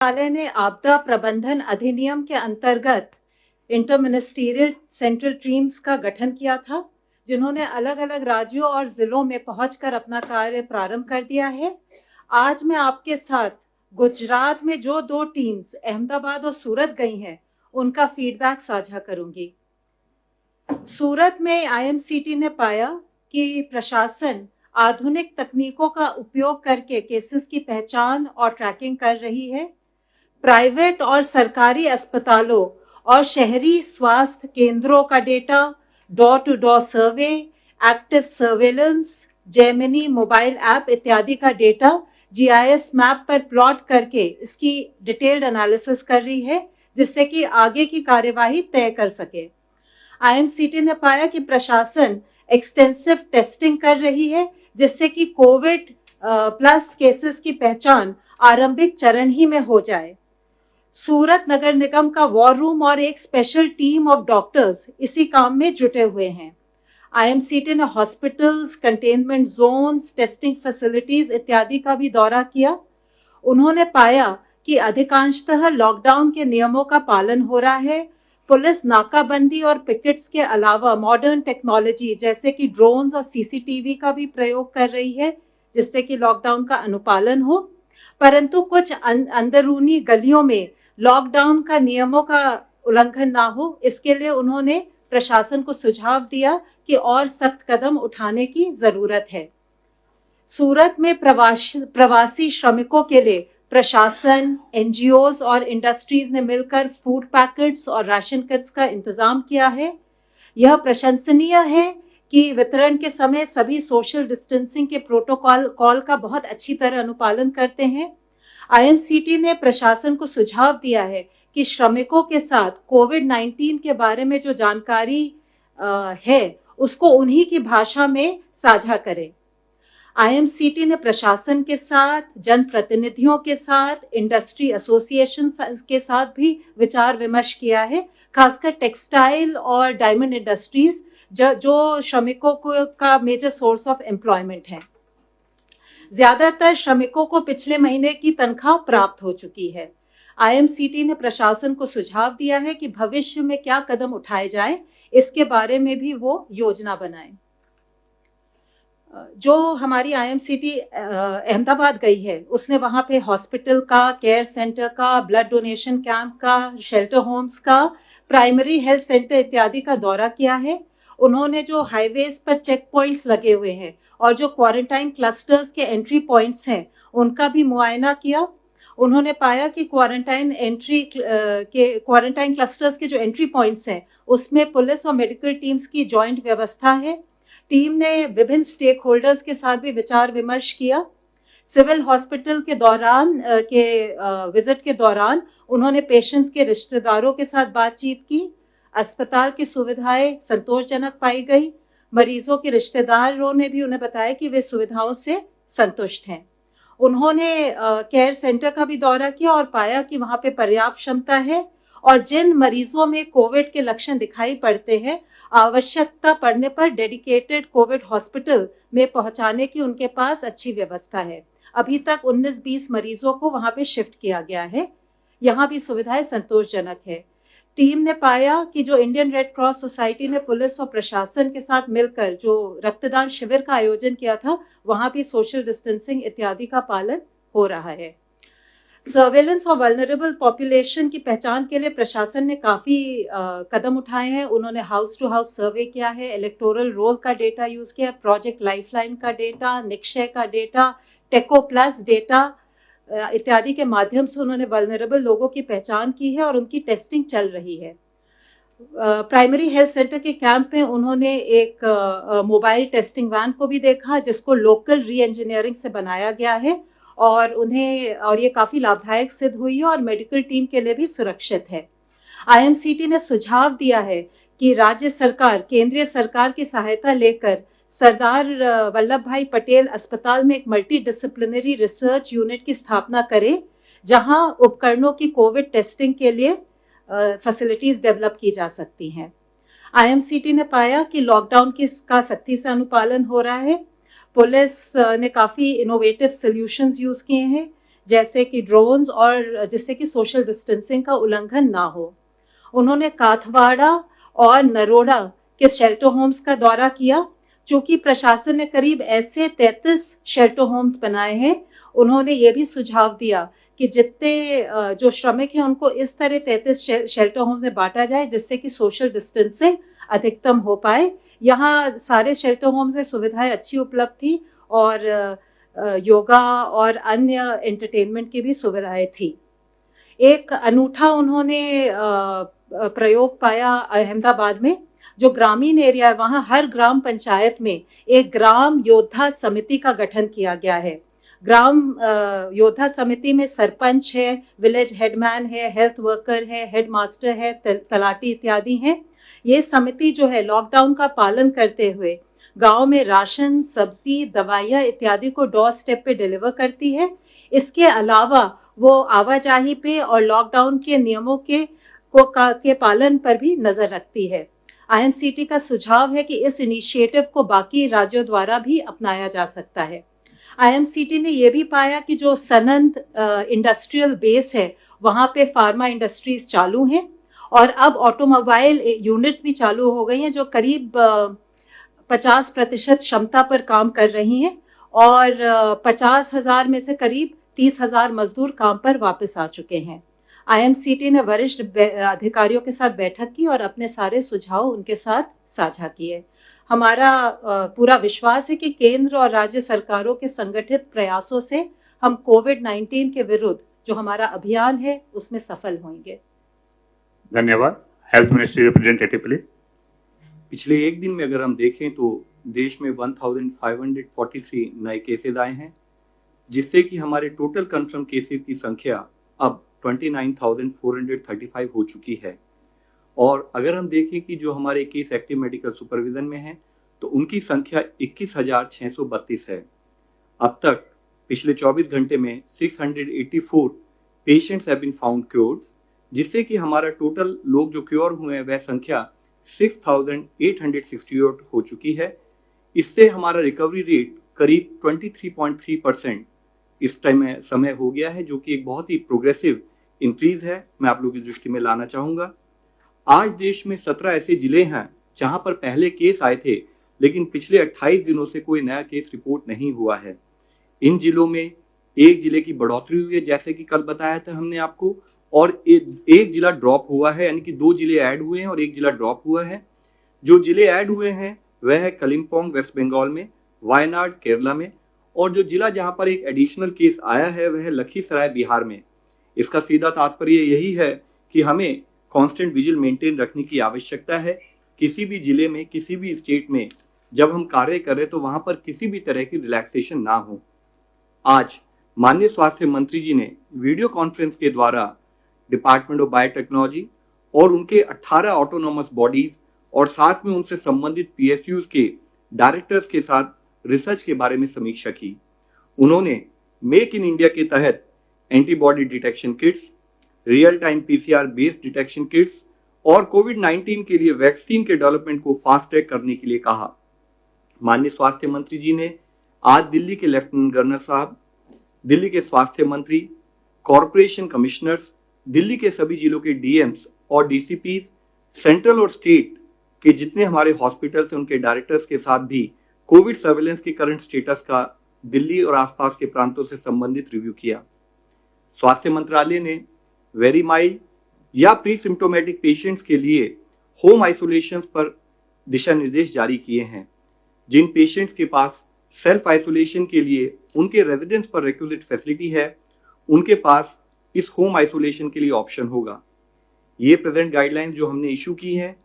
मंत्रालय ने आपदा प्रबंधन अधिनियम के अंतर्गत इंटर मिनिस्टीरियल सेंट्रल टीम्स का गठन किया था, जिन्होंने अलग अलग राज्यों और जिलों में पहुंचकर अपना कार्य प्रारंभ कर दिया है। आज मैं आपके साथ गुजरात में जो 2 टीम्स अहमदाबाद और सूरत गई हैं, उनका फीडबैक साझा करूंगी। सूरत में आईएमसीटी ने पाया कि प्रशासन आधुनिक तकनीकों का उपयोग करके केसेस की पहचान और ट्रैकिंग कर रही है। प्राइवेट और सरकारी अस्पतालों और शहरी स्वास्थ्य केंद्रों का data, door to door survey, active surveillance, Gemini mobile app इत्यादि का डेटा जीआईएस मैप पर प्लॉट करके इसकी डिटेल्ड एनालिसिस कर रही है, जिससे कि आगे की कार्यवाही तय कर सके। आईएमसीटी ने पाया कि प्रशासन एक्सटेंसिव टेस्टिंग कर रही है, जिससे कि कोविड प्लस केसेस की पहचान आरंभिक चरण ही में हो जाए। सूरत नगर निगम का वॉर रूम और एक स्पेशल टीम ऑफ डॉक्टर्स इसी काम में जुटे हुए हैं। आईएमसीटी ने hospitals, containment zones, testing facilities इत्यादि का भी दौरा किया। उन्होंने पाया कि अधिकांशतः लॉकडाउन के नियमों का पालन हो रहा है। पुलिस नाकाबंदी और पिकेट्स के अलावा मॉडर्न टेक्नोलॉजी जैसे कि ड्रोन्स और सीसीटीवी का भी प्रयोग कर रही है, जिससे कि लॉकडाउन का अनुपालन हो। परंतु कुछ अंदरूनी गलियों में लॉकडाउन का नियमों का उल्लंघन ना हो, इसके लिए उन्होंने प्रशासन को सुझाव दिया कि और सख्त कदम उठाने की जरूरत है। सूरत में प्रवासी श्रमिकों के लिए प्रशासन, एनजीओज और इंडस्ट्रीज ने मिलकर फूड पैकेट्स और राशन किट्स का इंतजाम किया है। यह प्रशंसनीय है कि वितरण के समय सभी सोशल डिस्टेंसिंग के प्रोटोकॉल का बहुत अच्छी तरह अनुपालन करते हैं। आईएमसीटी ने प्रशासन को सुझाव दिया है कि श्रमिकों के साथ कोविड-19 के बारे में जो जानकारी है, उसको उन्हीं की भाषा में साझा करें। आईएमसीटी ने प्रशासन के साथ, जनप्रतिनिधियों के साथ, इंडस्ट्री एसोसिएशन के साथ भी विचार विमर्श किया है, खासकर टेक्सटाइल और डायमंड इंडस्ट्रीज जो श्रमिकों का मेजर सोर्स ऑफ एम्प्लॉयमेंट है। ज्यादातर श्रमिकों को पिछले महीने की तनख्वाह प्राप्त हो चुकी है। आईएमसीटी ने प्रशासन को सुझाव दिया है कि भविष्य में क्या कदम उठाए जाएं, इसके बारे में भी वो योजना बनाएं। जो हमारी आईएमसीटी अहमदाबाद गई है, उसने वहां पे हॉस्पिटल का, केयर सेंटर का, ब्लड डोनेशन कैंप का, शेल्टर होम्स का, प्राइमरी हेल्थ सेंटर इत्यादि का दौरा किया है। उन्होंने जो हाईवेज पर चेक पॉइंट्स लगे हुए हैं और जो क्वारंटाइन क्लस्टर्स के एंट्री पॉइंट्स हैं, उनका भी मुआयना किया। उन्होंने पाया कि क्वारंटाइन क्लस्टर्स के जो एंट्री पॉइंट्स हैं, उसमें पुलिस और मेडिकल टीम्स की जॉइंट व्यवस्था है। टीम ने विभिन्न स्टेक होल्डर्स के साथ भी विचार विमर्श किया। सिविल हॉस्पिटल के विजिट के दौरान उन्होंने पेशेंट्स के रिश्तेदारों के साथ बातचीत की। अस्पताल की सुविधाएं संतोषजनक पाई गई। मरीजों के रिश्तेदारों ने भी उन्हें बताया कि वे सुविधाओं से संतुष्ट हैं। उन्होंने केयर सेंटर का भी दौरा किया और पाया कि वहां पे पर्याप्त क्षमता है और जिन मरीजों में कोविड के लक्षण दिखाई पड़ते हैं, आवश्यकता पड़ने पर डेडिकेटेड कोविड हॉस्पिटल में पहुंचाने की उनके पास अच्छी व्यवस्था है। अभी तक 19-20 मरीजों को वहां पे शिफ्ट किया गया है। यहां भी सुविधाएं संतोषजनक है। टीम ने पाया कि जो इंडियन रेड क्रॉस सोसाइटी ने पुलिस और प्रशासन के साथ मिलकर जो रक्तदान शिविर का आयोजन किया था, वहां भी सोशल डिस्टेंसिंग इत्यादि का पालन हो रहा है। सर्वेलेंस और वल्नरेबल पॉपुलेशन की पहचान के लिए प्रशासन ने काफी कदम उठाए हैं। उन्होंने हाउस टू हाउस सर्वे किया है, इलेक्टोरल रोल का डेटा यूज किया, प्रोजेक्ट लाइफलाइन का डेटा, निक्षय का डेटा, टेको प्लस डेटा इत्यादि के माध्यम से उन्होंने वल्नरेबल लोगों की पहचान की है और उनकी टेस्टिंग चल रही है। प्राइमरी हेल्थ सेंटर के कैंप में उन्होंने एक मोबाइल टेस्टिंग वैन को भी देखा, जिसको लोकल री इंजीनियरिंग से बनाया गया है और ये काफी लाभदायक सिद्ध हुई है और मेडिकल टीम के लिए भी सुरक्षित है। आईएमसीटी ने सुझाव दिया है कि राज्य सरकार केंद्रीय सरकार की सहायता लेकर सरदार वल्लभ भाई पटेल अस्पताल में एक मल्टी डिसिप्लिनरी रिसर्च यूनिट की स्थापना करे, जहां उपकरणों की कोविड टेस्टिंग के लिए फैसिलिटीज डेवलप की जा सकती हैं। आईएमसीटी ने पाया कि लॉकडाउन का सख्ती से अनुपालन हो रहा है। पुलिस ने काफी इनोवेटिव सॉल्यूशंस यूज किए हैं, जैसे कि ड्रोन्स, और जिससे कि सोशल डिस्टेंसिंग का उल्लंघन ना हो। उन्होंने काथवाड़ा और नरोड़ा के शेल्टर होम्स का दौरा किया। चूंकि प्रशासन ने करीब ऐसे 33 शेल्टर होम्स बनाए हैं, उन्होंने ये भी सुझाव दिया कि जितने जो श्रमिक हैं उनको इस तरह 33 शेल्टर होम्स में बांटा जाए जिससे कि सोशल डिस्टेंसिंग अधिकतम हो पाए। यहाँ सारे शेल्टर होम्स में सुविधाएं अच्छी उपलब्ध थी और योगा और अन्य एंटरटेनमेंट की भी सुविधाएं थी। एक अनूठा उन्होंने प्रयोग पाया अहमदाबाद में। जो ग्रामीण एरिया है वहां हर ग्राम पंचायत में एक ग्राम योद्धा समिति का गठन किया गया है। ग्राम योद्धा समिति में सरपंच है, विलेज हेडमैन है, हेल्थ वर्कर है, हेड मास्टर है, तलाटी इत्यादि हैं। ये समिति जो है लॉकडाउन का पालन करते हुए गांव में राशन, सब्जी, दवाइयां इत्यादि को डोर स्टेप पे डिलीवर करती है। इसके अलावा वो आवाजाही पे और लॉकडाउन के नियमों के पालन पर भी नजर रखती है। आईएनसीटी का सुझाव है कि इस इनिशिएटिव को बाकी राज्यों द्वारा भी अपनाया जा सकता है। आईएनसीटी ने यह भी पाया कि जो सनंद इंडस्ट्रियल बेस है वहां पे फार्मा इंडस्ट्रीज चालू हैं और अब ऑटोमोबाइल यूनिट्स भी चालू हो गई हैं जो करीब 50% क्षमता पर काम कर रही हैं और 50,000 में से करीब 30,000 मजदूर काम पर वापस आ चुके हैं। आईएनसीटी ने वरिष्ठ अधिकारियों के साथ बैठक की और अपने सारे सुझाव उनके साथ साझा किए। हमारा पूरा विश्वास है कि केंद्र और राज्य सरकारों के संगठित प्रयासों से हम कोविड-19 के विरुद्ध जो हमारा अभियान है उसमें सफल होंगे। धन्यवाद। Health ministry representative please. पिछले एक दिन में अगर हम देखें तो देश में 1543 नए केसेस आए हैं, जिससे कि हमारे टोटल कंफर्म केसेस की संख्या अब 29,435 हो चुकी है। और अगर हम देखें कि जो हमारे केस एक्टिव मेडिकल सुपरविजन में हैं तो उनकी संख्या 21,632 है। अब तक पिछले 24 घंटे में 684 patients have been found cured, जिससे कि हमारा टोटल लोग जो क्योर हुए हैं वह संख्या 6,868 हो चुकी है। इससे हमारा रिकवरी रेट करीब 23.3% इस टाइम में समय हो गया है, जो कि एक बहुत ही प्रोग्रेसिव इंक्रीज है। मैं आप लोगों की दृष्टि में लाना चाहूंगा। आज देश में 17 ऐसे जिले हैं जहां पर पहले केस आए थे लेकिन पिछले 28 दिनों से कोई नया केस रिपोर्ट नहीं हुआ है। इन जिलों में एक जिले की बढ़ोतरी हुई है, जैसे कि कल बताया था हमने आपको, और एक जिला ड्रॉप हुआ है, यानी कि 2 जिले ऐड हुए हैं और एक जिला ड्रॉप हुआ है। जो जिले ऐड हुए हैं वह है कलिम्पोंग वेस्ट बंगाल में, वायनाड केरला में, और जो जिला जहां पर एक एडिशनल केस आया है वह है लखीसराय बिहार में। इसका सीधा तात्पर्य यही है कि हमें कांस्टेंट विजिल मेंटेन रखने की आवश्यकता है। किसी भी जिले में, किसी भी स्टेट में जब हम कार्य करें तो वहां पर किसी भी तरह की रिलैक्सेशन ना हो। आज माननीय स्वास्थ्य मंत्री जी ने वीडियो कॉन्फ्रेंस के द्वारा डिपार्टमेंट ऑफ बायोटेक्नोलॉजी और उनके 18 ऑटोनोमस बॉडीज और साथ में उनसे संबंधित पीएसयूज के डायरेक्टर्स के साथ रिसर्च के बारे में समीक्षा की। उन्होंने मेक इन इंडिया के तहत antibody detection kits, real time PCR based detection kits और कोविड-19 के लिए वैक्सीन के डेवलपमेंट को फास्ट ट्रैक करने के लिए कहा। माननीय स्वास्थ्य मंत्री जी ने आज दिल्ली के लेफ्टिनेंट गवर्नर साहब, दिल्ली के स्वास्थ्य मंत्री, कॉरपोरेशन कमिश्नर्स, दिल्ली के सभी जिलों के डीएम्स और डीसीपीज, सेंट्रल और स्टेट के जितने हमारे हॉस्पिटल्स हैं उनके डायरेक्टर्स के साथ भी कोविड सर्वेलेंस के करंट स्टेटस का दिल्ली और आसपास के प्रांतों से संबंधित रिव्यू किया। स्वास्थ्य मंत्रालय ने वेरी माइल्ड या प्री सिम्टोमेटिक पेशेंट्स के लिए होम आइसोलेशन पर दिशा निर्देश जारी किए हैं। जिन पेशेंट्स के पास सेल्फ आइसोलेशन के लिए उनके रेजिडेंस पर रिक्विजिट फैसिलिटी है, उनके पास इस होम आइसोलेशन के लिए ऑप्शन होगा। ये प्रेजेंट गाइडलाइंस जो हमने इशू की है,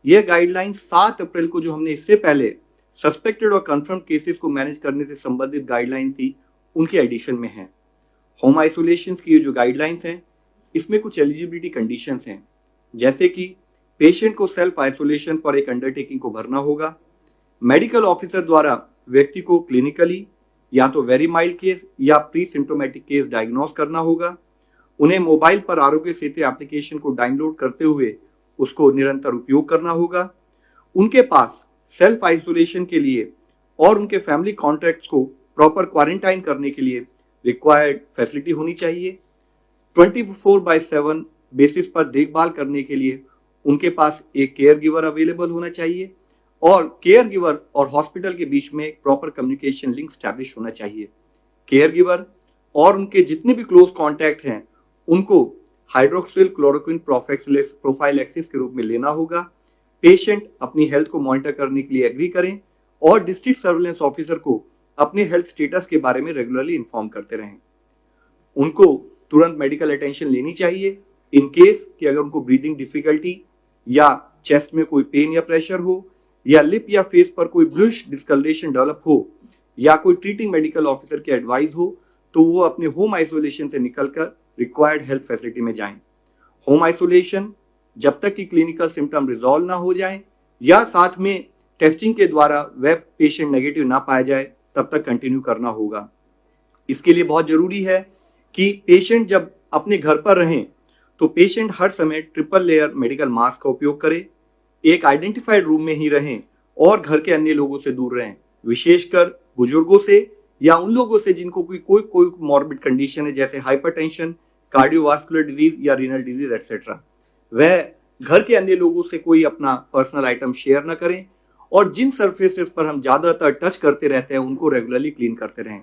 यह गाइडलाइंस 7 अप्रैल को जो हमने इससे पहले सस्पेक्टेड और कंफर्म केसेस को मैनेज करने से संबंधित गाइडलाइन थी, उनके एडिशन में है। होम आइसोलेशन की जो गाइडलाइंस हैं, इसमें कुछ एलिजिबिलिटी कंडीशंस हैं, जैसे कि पेशेंट को सेल्फ आइसोलेशन पर एक अंडरटेकिंग को भरना होगा। मेडिकल ऑफिसर द्वारा व्यक्ति को क्लिनिकली या तो वेरी माइल्ड केस या प्री सिम्टोमेटिक केस डायग्नोज करना होगा। उन्हें मोबाइल पर आरोग्य सेतु एप्लीकेशन को डाउनलोड करते हुए उसको निरंतर उपयोग करना होगा। उनके पास सेल्फ आइसोलेशन के लिए और उनके फैमिली कॉन्टैक्ट्स को प्रॉपर क्वारंटाइन करने के लिए रिक्वायर्ड फैसिलिटी होनी चाहिए। 24/7 बेसिस पर देखभाल करने के लिए उनके पास एक केयर गिवर अवेलेबल होना चाहिए और केयर गिवर और हॉस्पिटल के बीच में एक प्रॉपर कम्युनिकेशन लिंक स्टैब्लिश होना चाहिए। केयर गिवर और उनके जितने भी क्लोज कॉन्टैक्ट हैं उनको हाइड्रोक्सिल क्लोरोक्विन प्रोफाइलैक्सिस के रूप में लेना होगा। पेशेंट अपनी हेल्थ को मॉनिटर करने के लिए एग्री करें और डिस्ट्रिक्ट सर्विलेंस ऑफिसर को अपने हेल्थ स्टेटस के बारे में रेगुलरली इन्फॉर्म करते रहें। उनको तुरंत मेडिकल अटेंशन लेनी चाहिए इन केस कि अगर उनको ब्रीदिंग डिफिकल्टी या चेस्ट में कोई पेन या प्रेशर हो या लिप या फेस पर कोई ब्लूइश डिस्कलरेशन डेवलप हो या कोई ट्रीटिंग मेडिकल ऑफिसर की एडवाइस हो तो वो अपने होम आइसोलेशन से निकलकर रिक्वायर्ड हेल्थ फैसिलिटी में जाएं। होम आइसोलेशन जब तक कि क्लिनिकल सिम्टम रिजॉल्व ना हो जाए या साथ में टेस्टिंग के द्वारा वह पेशेंट नेगेटिव ना पाया जाए तब तक कंटिन्यू करना होगा। इसके लिए बहुत जरूरी है कि पेशेंट जब अपने घर पर रहें तो पेशेंट हर समय ट्रिपल लेयर मेडिकल मास्क का उपयोग करे, एक आइडेंटिफाइड रूम में ही रहें और घर के अन्य लोगों से दूर रहें, विशेषकर बुजुर्गों से या उन लोगों से जिनको कोई मॉर्बिड कंडीशन है जैसे हाइपरटेंशन, कार्डियोवास्कुलर डिजीज या रीनल डिजीज एक्सेट्रा। वह घर के अन्य लोगों से कोई अपना पर्सनल आइटम शेयर न करें और जिन सरफेसेस पर हम ज्यादातर टच करते रहते हैं उनको रेगुलरली क्लीन करते रहें।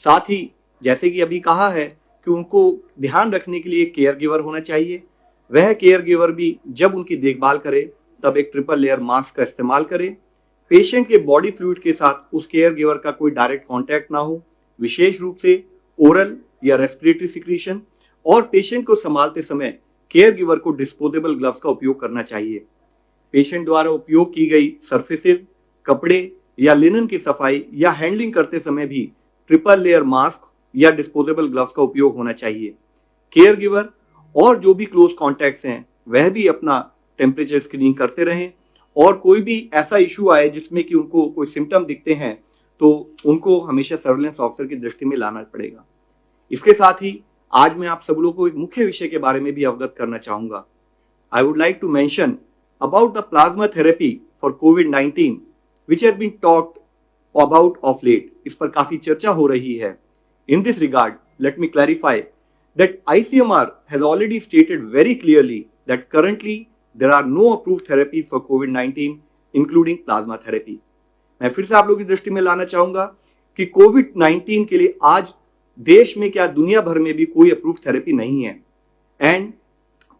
साथ ही जैसे कि अभी कहा है कि उनको ध्यान रखने के लिए एक केयर गिवर होना चाहिए। वह केयर गिवर भी जब उनकी देखभाल करे तब एक ट्रिपल लेयर मास्क का इस्तेमाल करे। पेशेंट के बॉडी फ्लूइड के साथ उस केयर गिवर का कोई डायरेक्ट कांटेक्ट ना हो, विशेष रूप से ओरल या रेस्पिरेटरी सिक्रीशन, और पेशेंट को संभालते समय केयर गिवर को डिस्पोजेबल ग्लव्स का उपयोग करना चाहिए। पेशेंट द्वारा उपयोग की गई सर्फेसेस, कपड़े या लिनन की सफाई या हैंडलिंग करते समय भी ट्रिपल लेयर मास्क या डिस्पोजेबल ग्लव्स का उपयोग होना चाहिए। केयर गिवर और जो भी क्लोज कॉन्टैक्ट्स हैं वह भी अपना टेम्परेचर स्क्रीनिंग करते रहें और कोई भी ऐसा इशू आए जिसमें कि उनको कोई सिम्टम दिखते हैं तो उनको हमेशा सर्विलेंस ऑफिसर की दृष्टि में लाना पड़ेगा। इसके साथ ही आज मैं आप सब लोगों को एक मुख्य विषय के बारे में भी अवगत करना चाहूंगा। I would like to mention about the plasma therapy for COVID-19 which has been talked about of late। इस पर काफी चर्चा हो रही है। In this regard, let me clarify that ICMR has already stated very clearly that currently there are no approved therapies for COVID-19 including plasma therapy। मैं फिर से आप लोगों की दृष्टि में लाना चाहूंगा कि COVID-19 के लिए आज देश में क्या दुनिया भर में भी कोई अप्रूव्ड थेरेपी नहीं है। And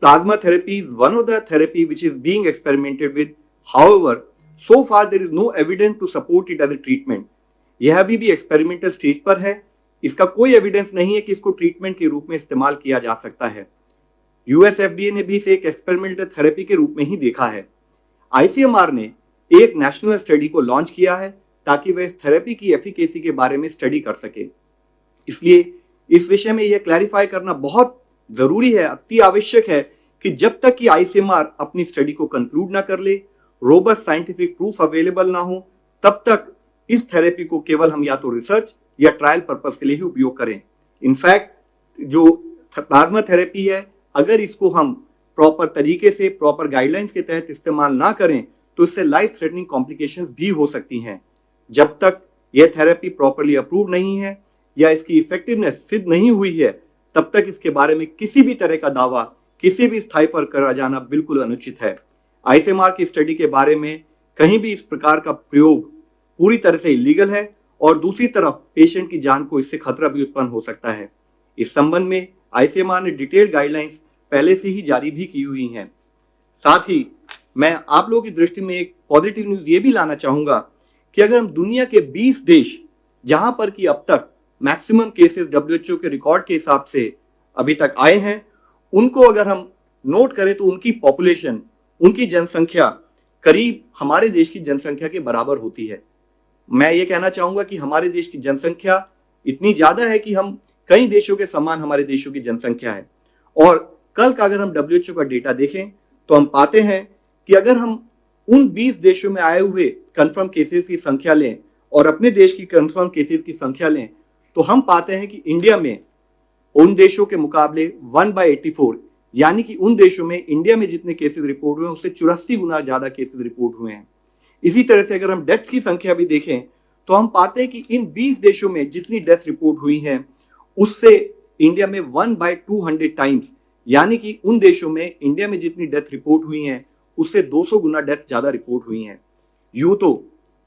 plasma therapy is one of the therapy which is being experimented with. However, so far there is no evidence to support it as a treatment। यह अभी भी एक्सपेरिमेंटल स्टेज पर है, इसका कोई एविडेंस नहीं है कि इसको ट्रीटमेंट के रूप में इस्तेमाल किया जा सकता है। यूएस एफडीए ने भी इसे एक एक्सपेरिमेंटल थेरेपी के रूप में ही देखा है। आईसीएमआर ने एक नेशनल स्टडी को लॉन्च किया है ताकि वह इस थेरेपी की एफिकेसी के बारे में स्टडी कर सके। इसलिए इस विषय में यह क्लैरिफाई करना बहुत जरूरी है, अति आवश्यक है कि जब तक कि आईसीएमआर अपनी स्टडी को कंक्लूड ना कर ले, रोबस्ट साइंटिफिक प्रूफ अवेलेबल ना हो, तब तक इस थेरेपी को केवल हम या तो रिसर्च या ट्रायल पर्पस के लिए ही उपयोग करें। इनफैक्ट जो प्लाज्मा थेरेपी है, अगर इसको हम प्रॉपर तरीके से प्रॉपर गाइडलाइंस के तहत इस्तेमाल ना करें तो इससे लाइफ थ्रेटनिंग कॉम्प्लिकेशंस भी हो सकती हैं। जब तक यह थेरेपी प्रॉपरली अप्रूव नहीं है या इसकी इफेक्टिवनेस सिद्ध नहीं हुई है तब तक इसके बारे में किसी भी तरह का दावा किसी भी स्थाई पर करा जाना बिल्कुल अनुचित है। आईसीएमआर की स्टडी के बारे में कहीं भी इस प्रकार का प्रयोग पूरी तरह से इलीगल है और दूसरी तरफ पेशेंट की जान को इससे खतरा भी उत्पन्न हो सकता है। इस संबंध में आईसीएमआर ने डिटेल्ड गाइडलाइंस पहले से ही जारी भी की हुई हैं। साथ ही मैं आप लोगों की दृष्टि में एक पॉजिटिव न्यूज ये भी लाना चाहूंगा कि अगर हम दुनिया के 20 देश जहां पर कि अब तक मैक्सिमम केसेस WHO के रिकॉर्ड के हिसाब से अभी तक आए हैं, उनको अगर हम नोट करें तो उनकी पॉपुलेशन, उनकी जनसंख्या करीब हमारे देश की जनसंख्या के बराबर होती है। मैं ये कहना चाहूंगा कि हमारे देश की जनसंख्या इतनी ज्यादा है कि हम कई देशों के समान हमारे देशों की जनसंख्या है। और कल का अगर हम WHO का डेटा देखें तो हम पाते हैं कि अगर हम उन 20 देशों में आए हुए कंफर्म केसेस की संख्या लें और अपने देश की कंफर्म केसेस की संख्या लें तो हम पाते हैं कि इंडिया में उन देशों के मुकाबले 1/84, यानी कि उन देशों में इंडिया में जितने केसेस रिपोर्ट हुए उससे 84 गुना ज्यादा केसेस रिपोर्ट हुए हैं। इसी तरह से अगर हम डेथ की संख्या भी देखें तो हम पाते हैं कि इन 20 देशों में जितनी डेथ रिपोर्ट हुई हैं उससे इंडिया में 1/200 टाइम्स, यानी कि उन देशों में इंडिया में जितनी डेथ रिपोर्ट हुई हैं उससे 200 गुना डेथ ज्यादा रिपोर्ट हुई हैं। यूं तो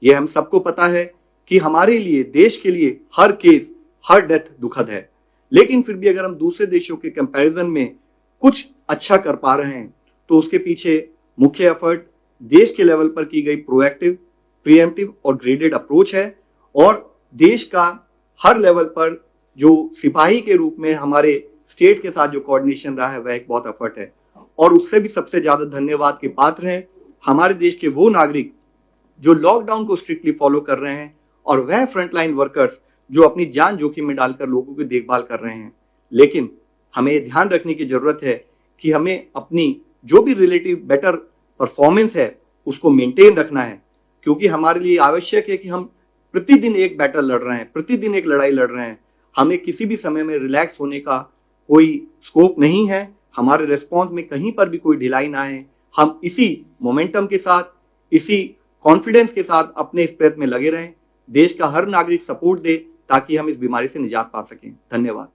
ये हम सबको पता है कि हमारे लिए, देश के लिए हर केस, हर डेथ दुखद है, लेकिन फिर भी अगर हम दूसरे देशों के कंपैरिजन में कुछ अच्छा कर पा रहे हैं तो उसके पीछे मुख्य एफर्ट देश के लेवल पर की गई प्रोएक्टिव, प्रिएम्प्टिव और ग्रेडेड अप्रोच है, और देश का हर लेवल पर जो सिपाही के रूप में हमारे स्टेट के साथ जो कोऑर्डिनेशन रहा है वह एक बहुत एफर्ट है। और उससे भी सबसे ज्यादा धन्यवाद के पात्र हैं हमारे देश के वो नागरिक जो लॉकडाउन को स्ट्रिक्टली फॉलो कर रहे हैं, और वह फ्रंटलाइन वर्कर्स जो अपनी जान जोखिम में डालकर लोगों की देखभाल कर रहे हैं। लेकिन हमें ध्यान रखने की जरूरत है कि हमें अपनी जो भी रिलेटिव बेटर परफॉर्मेंस है उसको मेंटेन रखना है, क्योंकि हमारे लिए आवश्यक है कि हम प्रतिदिन एक बैटल लड़ रहे हैं, प्रतिदिन एक लड़ाई लड़ रहे हैं। हमें किसी भी समय में रिलैक्स होने का कोई स्कोप नहीं है। हमारे रिस्पॉन्स में कहीं पर भी कोई ढिलाई ना आए। हम इसी मोमेंटम के साथ, इसी कॉन्फिडेंस के साथ अपने इस प्रयत्न में लगे रहें। देश का हर नागरिक सपोर्ट दे ताकि हम इस बीमारी से निजात पा सकें। धन्यवाद।